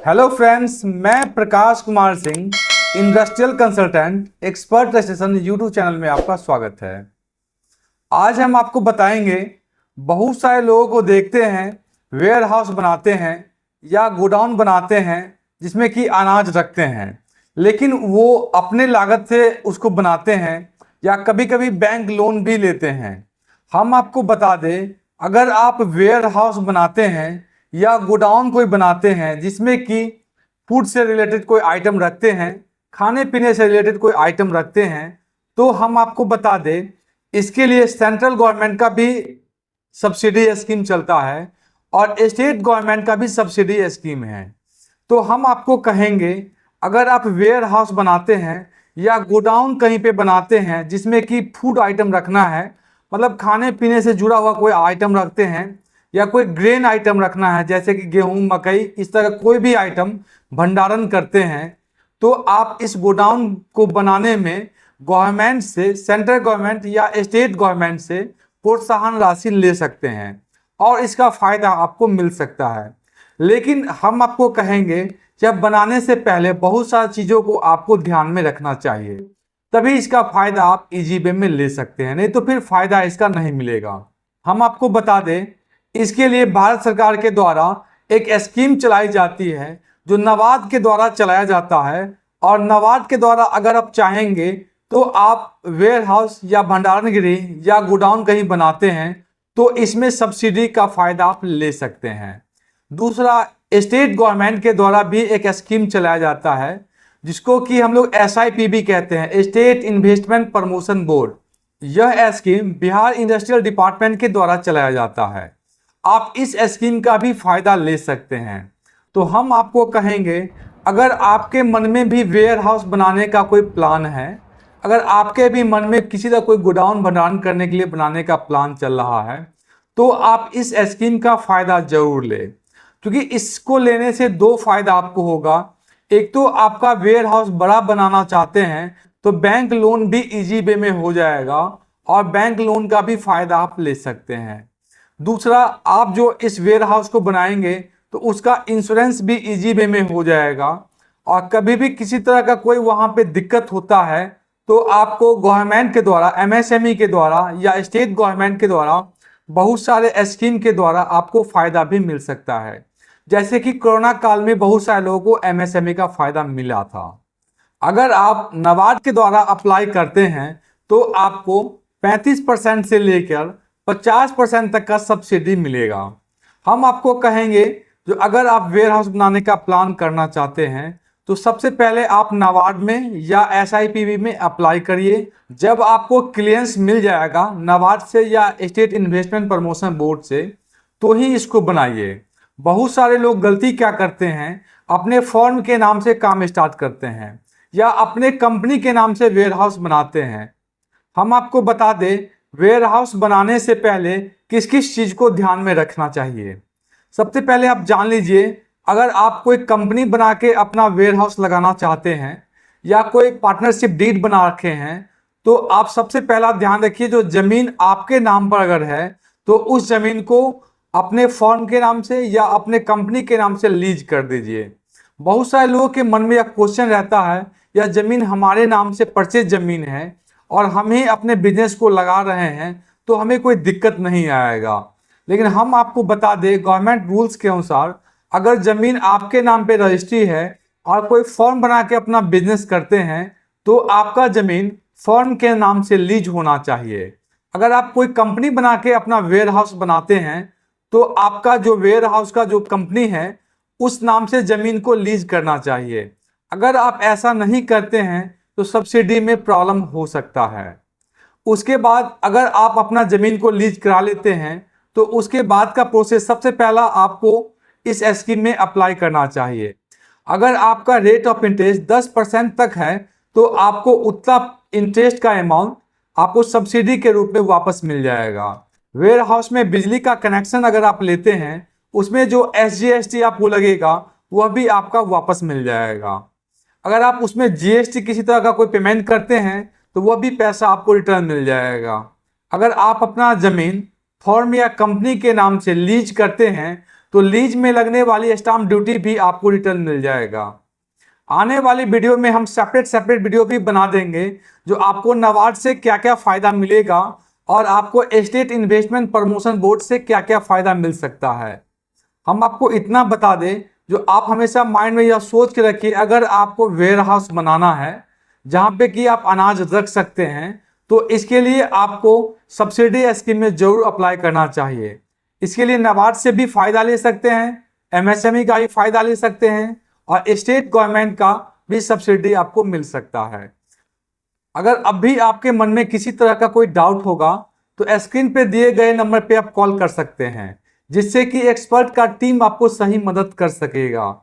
Hello friends, मैं Prakash Kumar Singh, industrial consultant expert registration YouTube channel में आपका स्वागत है। आज हम आपको बताएंगे, बहुत सारे लोगों को देखते हैं वेयर हाउस बनाते हैं या गोडाउन बनाते हैं जिसमें कि अनाज रखते हैं, लेकिन वो अपने लागत से उसको बनाते हैं या कभी कभी बैंक लोन भी लेते हैं। हम आपको बता दें, अगर आप वेयर हाउस बनाते हैं या गोडाउन कोई बनाते हैं जिसमें कि फूड से रिलेटेड कोई आइटम रखते हैं, खाने पीने से रिलेटेड कोई आइटम रखते हैं, तो हम आपको बता दें इसके लिए सेंट्रल गवर्नमेंट का भी सब्सिडी स्कीम चलता है और स्टेट गवर्नमेंट का भी सब्सिडी स्कीम है। तो हम आपको कहेंगे, अगर आप वेयर हाउस बनाते हैं या गोडाउन कहीं पे बनाते हैं जिसमें कि फूड आइटम रखना है, मतलब खाने पीने से जुड़ा हुआ कोई आइटम रखते हैं या कोई ग्रेन आइटम रखना है जैसे कि गेहूं, मकई, इस तरह कोई भी आइटम भंडारण करते हैं, तो आप इस गोडाउन को बनाने में गवर्नमेंट से, सेंट्रल गवर्नमेंट या स्टेट गवर्नमेंट से प्रोत्साहन राशि ले सकते हैं और इसका फ़ायदा आपको मिल सकता है। लेकिन हम आपको कहेंगे, जब बनाने से पहले बहुत सारी चीज़ों को आपको ध्यान में रखना चाहिए, तभी इसका फ़ायदा आप इजी वे में ले सकते हैं, नहीं तो फिर फ़ायदा इसका नहीं मिलेगा। हम आपको बता दें, इसके लिए भारत सरकार के द्वारा एक स्कीम चलाई जाती है जो नाबार्ड के द्वारा चलाया जाता है, और नाबार्ड के द्वारा अगर आप चाहेंगे तो आप वेयर हाउस या भंडारण गृह या गोडाउन कहीं बनाते हैं तो इसमें सब्सिडी का फ़ायदा आप ले सकते हैं। दूसरा, स्टेट गवर्नमेंट के द्वारा भी एक स्कीम चलाया जाता है जिसको कि हम लोग SIP भी कहते हैं, स्टेट इन्वेस्टमेंट प्रमोशन बोर्ड। यह स्कीम बिहार इंडस्ट्रियल डिपार्टमेंट के द्वारा चलाया जाता है। आप इस स्कीम का भी फ़ायदा ले सकते हैं। तो हम आपको कहेंगे, अगर आपके मन में भी वेयर हाउस बनाने का कोई प्लान है, अगर आपके भी मन में किसी का कोई गोडाउन भंडारण करने के लिए बनाने का प्लान चल रहा है, तो आप इस स्कीम का फ़ायदा ज़रूर लें, क्योंकि इसको लेने से दो फायदा आपको होगा। एक तो आपका वेयर हाउस बड़ा बनाना चाहते हैं तो बैंक लोन भी इजी वे में हो जाएगा और बैंक लोन का भी फ़ायदा आप ले सकते हैं। दूसरा, आप जो इस वेयर हाउस को बनाएंगे तो उसका इंश्योरेंस भी इजी वे में हो जाएगा, और कभी भी किसी तरह का कोई वहाँ पे दिक्कत होता है तो आपको गवर्नमेंट के द्वारा, MSME के द्वारा या स्टेट गवर्नमेंट के द्वारा बहुत सारे स्कीम के द्वारा आपको फ़ायदा भी मिल सकता है। जैसे कि कोरोना काल में बहुत सारे लोगों को MSME का फ़ायदा मिला था। अगर आप नाबार्ड के द्वारा अप्लाई करते हैं तो आपको 35% से लेकर 50% तक का सब्सिडी मिलेगा। हम आपको कहेंगे, जो अगर आप वेयर हाउस बनाने का प्लान करना चाहते हैं तो सबसे पहले आप नाबार्ड में या SIPB में अप्लाई करिए। जब आपको क्लियरेंस मिल जाएगा नाबार्ड से या स्टेट इन्वेस्टमेंट प्रमोशन बोर्ड से, तो ही इसको बनाइए। बहुत सारे लोग गलती क्या करते हैं, अपने फर्म के नाम से काम स्टार्ट करते हैं या अपने कंपनी के नाम से वेयर हाउस बनाते हैं। हम आपको बता दें, वेयर हाउस बनाने से पहले किस किस चीज़ को ध्यान में रखना चाहिए। सबसे पहले आप जान लीजिए, अगर आप कोई कंपनी बना के अपना वेयर हाउस लगाना चाहते हैं या कोई पार्टनरशिप डीड बना रखे हैं, तो आप सबसे पहला ध्यान रखिए, जो ज़मीन आपके नाम पर अगर है तो उस ज़मीन को अपने फर्म के नाम से या अपने कंपनी के नाम से लीज कर दीजिए। बहुत सारे लोगों के मन में यह क्वेश्चन रहता है, यह ज़मीन हमारे नाम से परचेज ज़मीन है और हम ही अपने बिजनेस को लगा रहे हैं तो हमें कोई दिक्कत नहीं आएगा। लेकिन हम आपको बता दें, गवर्नमेंट रूल्स के अनुसार अगर ज़मीन आपके नाम पे रजिस्ट्री है और कोई फर्म बना के अपना बिजनेस करते हैं तो आपका ज़मीन फर्म के नाम से लीज होना चाहिए। अगर आप कोई कंपनी बना के अपना वेयर हाउस बनाते हैं तो आपका जो वेयर हाउस का जो कंपनी है उस नाम से ज़मीन को लीज करना चाहिए। अगर आप ऐसा नहीं करते हैं तो सब्सिडी में प्रॉब्लम हो सकता है। उसके बाद अगर आप अपना ज़मीन को लीज करा लेते हैं तो उसके बाद का प्रोसेस, सबसे पहला आपको इस स्कीम में अप्लाई करना चाहिए। अगर आपका रेट ऑफ इंटरेस्ट 10% तक है तो आपको उतना इंटरेस्ट का अमाउंट आपको सब्सिडी के रूप में वापस मिल जाएगा। वेयर हाउस में बिजली का कनेक्शन अगर आप लेते हैं, उसमें जो SGST आपको लगेगा वह भी आपका वापस मिल जाएगा। अगर आप उसमें GST किसी तरह का कोई पेमेंट करते हैं तो वह भी पैसा आपको रिटर्न मिल जाएगा। अगर आप अपना ज़मीन फर्म या कंपनी के नाम से लीज करते हैं तो लीज में लगने वाली स्टाम्प ड्यूटी भी आपको रिटर्न मिल जाएगा। आने वाली वीडियो में हम सेपरेट वीडियो भी बना देंगे जो आपको नाबार्ड से क्या क्या फ़ायदा मिलेगा और आपको स्टेट इन्वेस्टमेंट प्रमोशन बोर्ड से क्या क्या फ़ायदा मिल सकता है। हम आपको इतना बता दें, जो आप हमेशा माइंड में यह सोच के रखिए, अगर आपको वेयर हाउस बनाना है जहाँ पे कि आप अनाज रख सकते हैं, तो इसके लिए आपको सब्सिडी स्कीम में जरूर अप्लाई करना चाहिए। इसके लिए नाबार्ड से भी फ़ायदा ले सकते हैं, एमएसएमई का भी फ़ायदा ले सकते हैं और स्टेट गवर्नमेंट का भी सब्सिडी आपको मिल सकता है। अगर अब भी आपके मन में किसी तरह का कोई डाउट होगा तो स्क्रीन पे दिए गए नंबर पे आप कॉल कर सकते हैं, जिससे कि एक्सपर्ट का टीम आपको सही मदद कर सकेगा।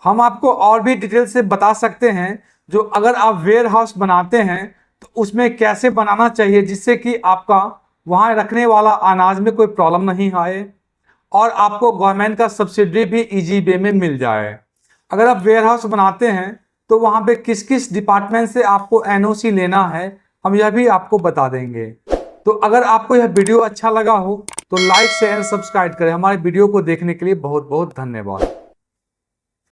हम आपको और भी डिटेल से बता सकते हैं, जो अगर आप वेयर हाउस बनाते हैं तो उसमें कैसे बनाना चाहिए जिससे कि आपका वहाँ रखने वाला अनाज में कोई प्रॉब्लम नहीं आए और आपको गवर्नमेंट का सब्सिडी भी इजी वे में मिल जाए। अगर आप वेयर हाउस बनाते हैं तो वहाँ पे किस किस डिपार्टमेंट से आपको एनओसी लेना है, हम यह भी आपको बता देंगे। तो अगर आपको यह वीडियो अच्छा लगा हो तो लाइक शेयर सब्सक्राइब करें। हमारे वीडियो को देखने के लिए बहुत बहुत धन्यवाद।